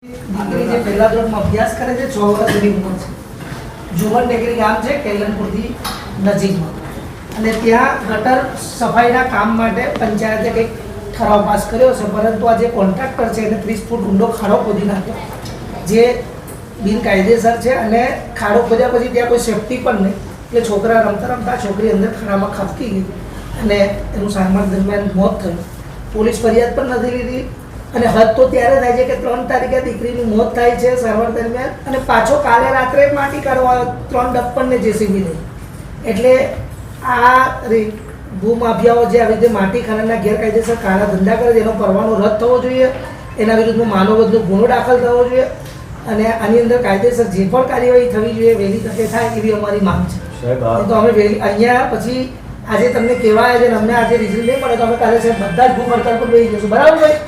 દીકરી જે પહેલા ધોરણમાં અભ્યાસ કરે છે 6 વર્ષની ઉંમર છે. જુવન ટેકરી ગામ છે કેલનપુરથી નજીકમાં, અને ત્યાં ગટર સફાઈના કામ માટે પંચાયતે કંઈક ઠરાવ પાસ કર્યો છે, પરંતુ આ જે કોન્ટ્રાક્ટર છે એને 30 ફૂટ ઊંડો ખાડો ખોદી નાખ્યો, જે બિનકાયદેસર છે. અને ખાડો ખોદ્યા પછી ત્યાં કોઈ સેફટી પણ નહીં, એટલે છોકરા રમતા રમતા છોકરી અંદર ખાડામાં ખપકી ગઈ અને એનું સારવાર દરમિયાન મોત થયું. પોલીસ ફરિયાદ પણ નથી લીધી. અને હદ તો ત્યારે થાય છે કે 3 તારીખે દીકરીનું મોત થાય છે સારવાર દરમિયાન, અને પાછો કાલે રાત્રે માટી કાઢવા 3 ડપ્પરને જેસીબી નહીં. એટલે આ ભૂમાફિયાઓ જે આવી રીતે માટી ખનનના ગેરકાયદેસર કાળા ધંધા કરે છે એનો પરવાનો રદ થવો જોઈએ, એના વિરુદ્ધમાં માનવવધનો ગુનો દાખલ થવો જોઈએ, અને આની અંદર કાયદેસર જે પણ કાર્યવાહી થવી જોઈએ વહેલી તકે થાય એવી અમારી માંગ છે. તો અમે અહીંયા પછી આજે તમને કહેવાય છે, અમને આજે રિઝલ્ટ નહીં મળે તો અમે કાલે સાહેબ બધા જ ભૂખ હડતાલ પર બેસી જશું. બરાબર ભાઈ?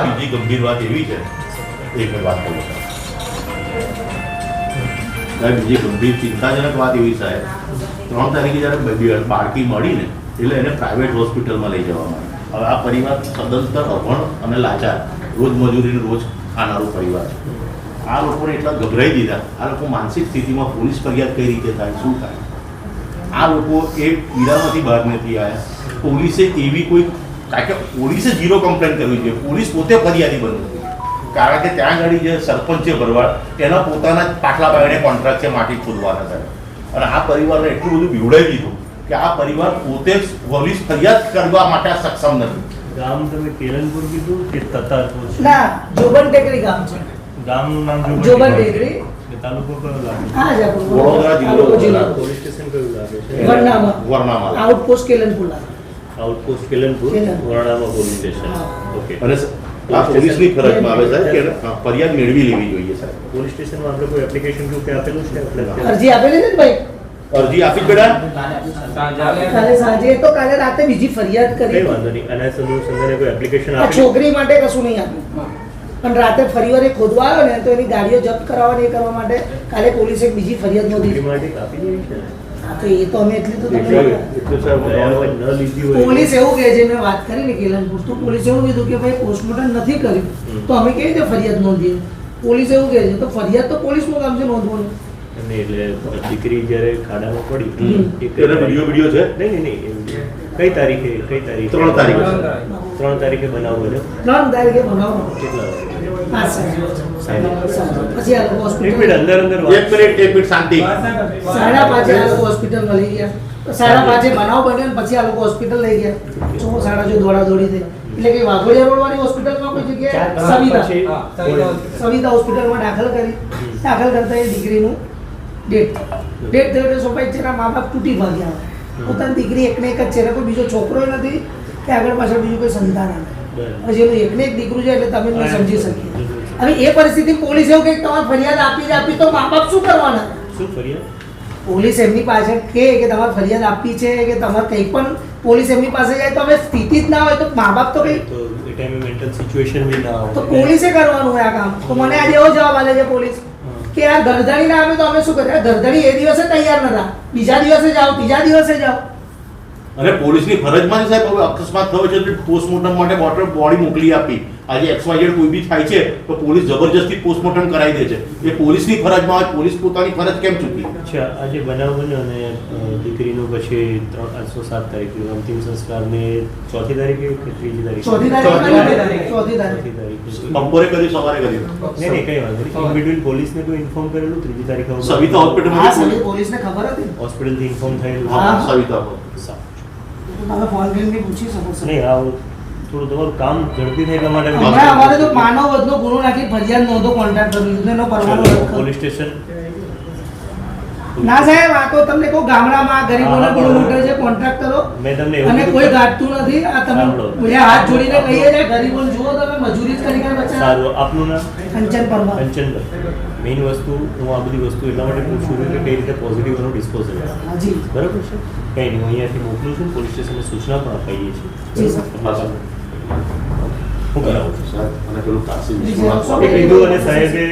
બીજી ગંભીર વાત એવી છે, એક વાત કરું સાહેબ, બીજી ગંભીર ચિંતાજનક વાત એવી સાહેબ, 3 તારીખે જ્યારે બાળકી મળી ને એટલે એને પ્રાઇવેટ હોસ્પિટલમાં લઈ જવામાં આવી. હવે આ પરિવાર સદંતર અભણ અને લાચાર, રોજ મજૂરીને રોજ ખાનારું પરિવાર છે. આ લોકોને એટલા ગભરાઈ દીધા. આ લોકો માનસિક સ્થિતિમાં પોલીસ ફરિયાદ કઈ રીતે થાય, શું થાય? આ લોકો એ પીડામાંથી બહાર નથી આવ્યા. પોલીસે એવી કોઈ, કારણ કે પોલીસે 0 કમ્પ્લેન કરવી જોઈએ, પોલીસ પોતે ફરિયાદી બનવું જોઈએ. કારણ કે ત્યાં આગળ જે સરપંચ છે ભરવાડ, એના પોતાના જ પાટલા બાયણે કોન્ટ્રાક્ટ છે માટી ખોદવાના થાય. અને આ પરિવારને એટલું બધું બીવડાવી દીધું કે આ પરિવાર પોતે જ પોલીસ ફરિયાદ કરવા માટે સક્ષમ નથી. ગામ તમે કેલનપુર કીધું કે તતારપુર? ના, જોબન ટેકરી ગામ છે. ગામનું નામ જોબન ટેકરી. તાલુકો કયો લાગે? હા જ આપણું વડોદરા જિલ્લો. પોલીસ સ્ટેશન કયું લાગે છે? વરનામા. આઉટપોસ્ટ કેલનપુર લાગે. Outpost Kelanpur, Varnama police station. Okay. અને આ પોલીસની ફરજમાં આવે સાહેબ કે ફરિયાદ મેળવી લેવી જોઈએ સાહેબ. પોલીસ સ્ટેશનમાં આપણે કોઈ એપ્લિકેશન કે આપેલું છે? અરજી આપેલી છે ને ભાઈ? અરજી આપી જ બેટા. કાલે સાંજે તો કાલે રાતે બીજી ફરિયાદ કરી. કઈ વાંધો નહીં. અને સંદર્ભે કોઈ એપ્લિકેશન આ આપી? છોકરી માટે કશું નહીં આપ્યું, પણ રાતે ફરીવાર એ ખોદવા આવ્યો ને તો એની ગાડીઓ જપ્ત કરાવવાની એ કરવા માટે કાલે પોલીસે બીજી ફરિયાદ નોંધી. આપી દેવી છે. હા તો એ તો અમે એટલી તો તમને એટલું સાહેબ ન લીધી હોય. પોલીસ એવું કહે છે, મેં વાત કરી ને કેલનપુર, તો પોલીસે એવું કીધું કે ભાઈ પોસ્ટમોર્ટમ નથી કર્યું તો અમે કેવી રીતે ફરિયાદ નોંધીએ? પોલીસ એવું કહે છે, તો ફરિયાદ તો પોલીસનું કામ છે નોંધવાનું. એટલે દીકરી જ્યારે ખાડામાં પડી વિડીયો છે? નહીં. કઈ તારીખે? 3 તારીખે. 3 તારીખે બનાવ બન્યો. 3 તારીખે બનાવો. કેટલા પછી આ લોકો એક મિનિટ હોસ્પિટલ અંદર એક મિનિટ શાંતિ. 5:30 આ લોકો હોસ્પિટલમાં લઈ ગયા. 5:30 બનાવ બન્યો ને પછી આ લોકો હોસ્પિટલ લઈ ગયા. 6:30 દોડા દોડી થઈ. એટલે કે વાઘોડિયા રોડ વાળી હોસ્પિટલમાં કોઈ જગ્યાએ સવિતા હોસ્પિટલમાં દાખલ કરી. દાખલ કરતા એ દીકરીનું ડેથ થયું. સ્વાભાવિક છે, મા બાપ તૂટી ભાગ્યા. પોતાની દીકરી એકને એક જ છે, કોઈ બીજો છોકરો નથી કે આગળ પાછળ બીજું કોઈ સંતાન નથી. પછી એનું એકને એક દીકરું છે, એટલે તમે નહીં સમજી શકીએ. હવે એ પરિસ્થિતિ પોલીસ એવું કે તમારે ફરિયાદ આપી તો મા બાપ શું કરવાના? શું ફરિયાદ? પોલીસ એમની પાછળ કે તમારે ફરિયાદ આપી છે કે તમારે કંઈ પણ પોલીસ એમની પાસે જાય તો હવે સ્થિતિ જ ના હોય તો મા બાપ તો કંઈ તો એ ટાઈમે મેન્ટલ સિચ્યુએશન બી ના હોય તો પોલીસે કરવાનું હોય આ કામ. તો મને આજે એવો જવાબ આલે છે પોલીસ કે આ ગરદણી ના આવે તો અમે શું કરીએ? ગરદણી એ દિવસે તૈયાર નતા, બીજા દિવસે જાઓ, ત્રીજા દિવસે જાઓ. અને પોલીસની ફરજમાં સાહેબ હવે અકસ્માત થયો છે તો પોસ્ટમોર્ટમ માટે બોડી મોકલી આપી. આજે XYZ કોઈ બી થાય છે તો પોલીસ જબરજસ્તી પોસ્ટમોર્ટમ કરાવી દે છે. એ પોલીસની ફરજમાં હોય, પોલીસ પોતાની ફરજ કેમ ચૂકી? અચ્છા, આજે બનાવ બન્યો અને દીકરીનું પછી 7 તારીખે અંતિમ સંસ્કારને 4થી તારીખે કે 3જી તારીખે? 4થી તારીખે. બપોરે કર્યું, સવારે કર્યું? નહીં, કઈ વાંધો નહીં. ઇન બિટવીન પોલીસને કોઈ ઇન્ફોર્મ કરેલું? 3જી તારીખે સવિતા હોસ્પિટલમાં પોલીસને ખબર હતી, હોસ્પિટલથી ઇન્ફોર્મ થયેલું? હા, સવિતા. તમે ફોન કરીને પૂછી શકો છો. નહીં, આ થોડું તમારું કામ ઝડપી થાય એટલા માટે હમણાં અમારે તો માનવવધનો ગુનો નાખી ફરિયાદ નોંધો કોન્ટ્રાક્ટ કર્યું એનો પરવાનો રદ કરો. પોલીસ સ્ટેશન ના સાહેબ, આ તો તમને કોઈ ગામડામાં ગરીબોને ગુનો લૂંટે છે કોન્ટ્રાક્ટરો, મેં તમને એવું અને કીધું કોઈ કે- ગાંઠતું નથી. આ તમે બધા હાથ જોડીને કહીએ છે ગરીબોને જુઓ, તમે મજૂરી જ કરીને બચાવો. સારું, આપનું નામ? કંચન પરમાર. કંચનભાઈ, મેઇન વસ્તુ હું આ બધી વસ્તુ એટલા માટે પૂછું છું કે કઈ રીતે પોઝિટિવ એનું ડિસ્પોઝલ જી બરાબર છે. કંઈ નહીં, હું અહીંયાથી મોકલું છું, પોલીસ સ્ટેશનને સૂચના પણ અપાઈએ છીએ. જી સર. હું કરાવું છું. અને પેલું તાસીર જી, કીધું અને સાહેબે